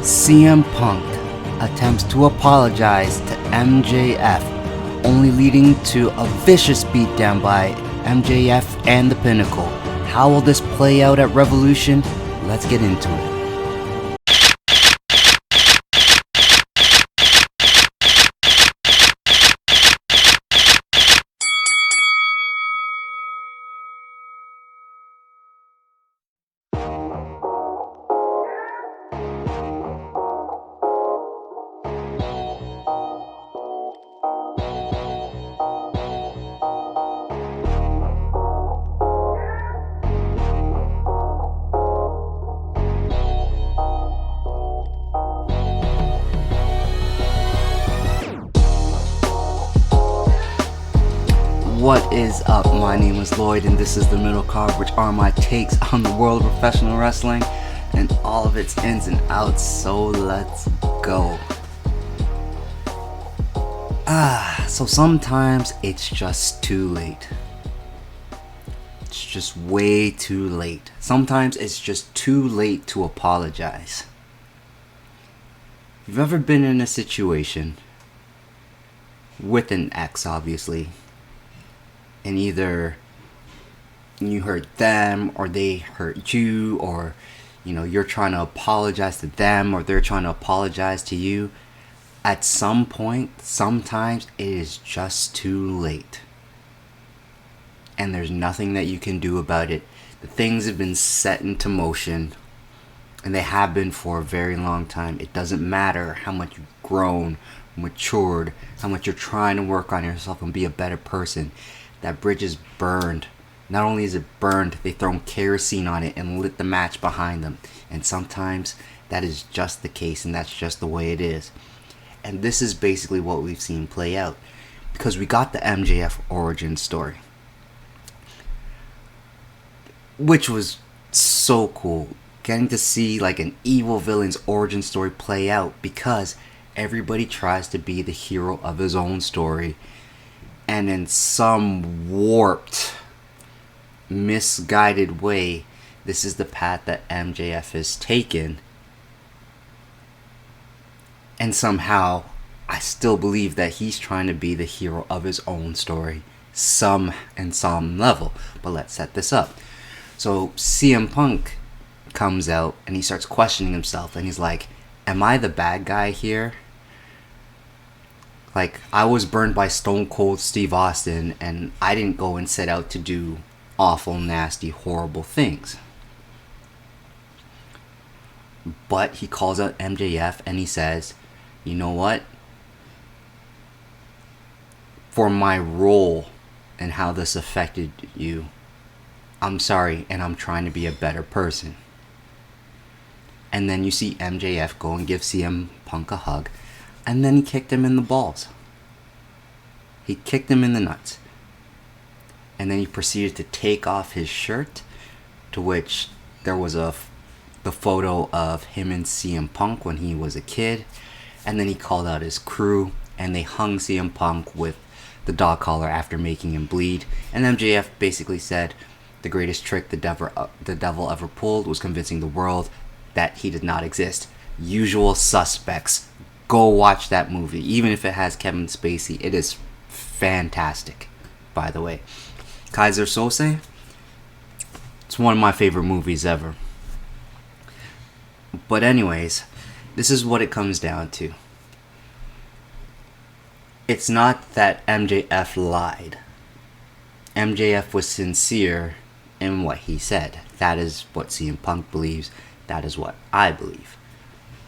CM Punk attempts to apologize to MJF, only leading to a vicious beatdown by MJF and the Pinnacle. How will this play out at Revolution? Let's get into it. What is up? My name is Lloyd and this is the Middle Card, which are my takes on the world of professional wrestling and all of its ins and outs, so let's go. So sometimes it's just too late. It's just way too late. Sometimes it's just too late to apologize. If you've ever been in a situation with an ex, obviously, and either you hurt them or they hurt you, or you're trying to apologize to them or they're trying to apologize to you, at some point, sometimes it is just too late. And there's nothing that you can do about it. The things have been set into motion, and they have been for a very long time. It doesn't matter how much you've grown, matured, how much you're trying to work on yourself and be a better person. That bridge is burned. Not only is it burned, they've thrown kerosene on it and lit the match behind them. And sometimes that is just the case, and that's just the way it is. And this is basically what we've seen play out, because we got the MJF origin story, which was so cool. Getting to see like an evil villain's origin story play out, because everybody tries to be the hero of his own story. And in some warped, misguided way, this is the path that MJF has taken. And somehow, I still believe that he's trying to be the hero of his own story. Some level. But let's set this up. So CM Punk comes out and he starts questioning himself. And he's like, am I the bad guy here? Like, I was burned by Stone Cold Steve Austin, and I didn't go and set out to do awful, nasty, horrible things. But he calls out MJF and he says, you know what? For my role and how this affected you, I'm sorry, and I'm trying to be a better person. And then you see MJF go and give CM Punk a hug. And then he kicked him in the balls. He kicked him in the nuts. And then he proceeded to take off his shirt, to which there was the photo of him and CM Punk when he was a kid. And then he called out his crew, and they hung CM Punk with the dog collar after making him bleed. And MJF basically said the greatest trick the devil ever pulled was convincing the world that he did not exist. Usual suspects. Go watch that movie, even if it has Kevin Spacey. It is fantastic, by the way. Kaiser Sose, it's one of my favorite movies ever. But anyways, this is what it comes down to. It's not that MJF lied. MJF was sincere in what he said. That is what CM Punk believes. That is what I believe.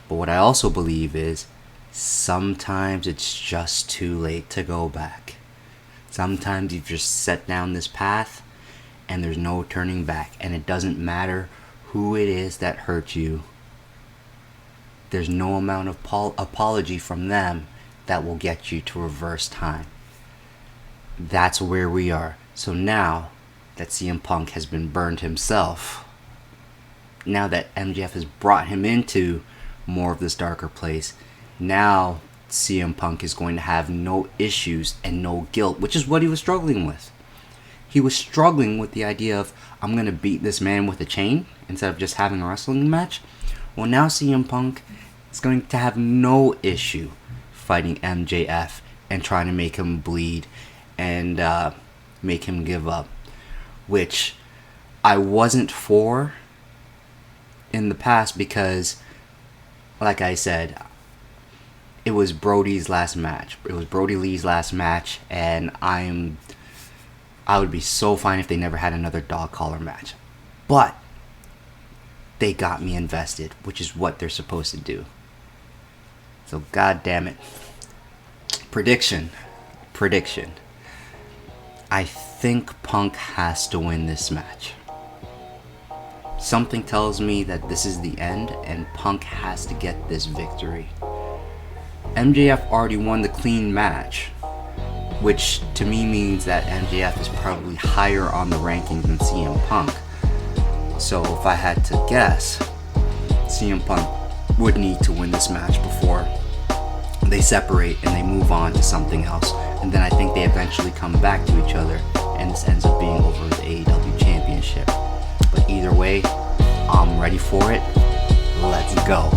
But what I also believe is, sometimes it's just too late to go back. Sometimes you've just set down this path and there's no turning back. And it doesn't matter who it is that hurt you. There's no amount of apology from them that will get you to reverse time. That's where we are. So now that CM Punk has been burned himself, now that MJF has brought him into more of this darker place, now CM Punk is going to have no issues and no guilt, which is what he was struggling with. He was struggling with the idea of, I'm going to beat this man with a chain instead of just having a wrestling match. Well, now CM Punk is going to have no issue fighting MJF and trying to make him bleed and make him give up, which I wasn't for in the past because, like I said, it was Brody's last match. It was Brody Lee's last match, and I would be so fine if they never had another dog collar match. But they got me invested, which is what they're supposed to do. So, god damn it. Prediction. I think Punk has to win this match. Something tells me that this is the end and Punk has to get this victory. MJF already won the clean match, which to me means that MJF is probably higher on the rankings than CM Punk. So if I had to guess, CM Punk would need to win this match before they separate and they move on to something else. And then I think they eventually come back to each other and this ends up being over the AEW Championship. But either way, I'm ready for it. Let's go.